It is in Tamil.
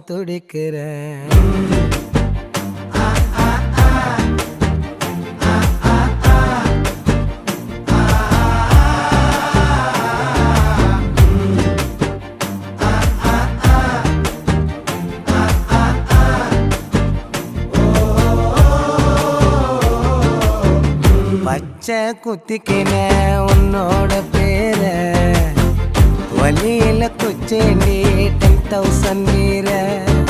துடிக்கிறேன். பச்சை குத்திக்கின உன்னோட பேர வலியில குச்சேண்டி 10,000 வீர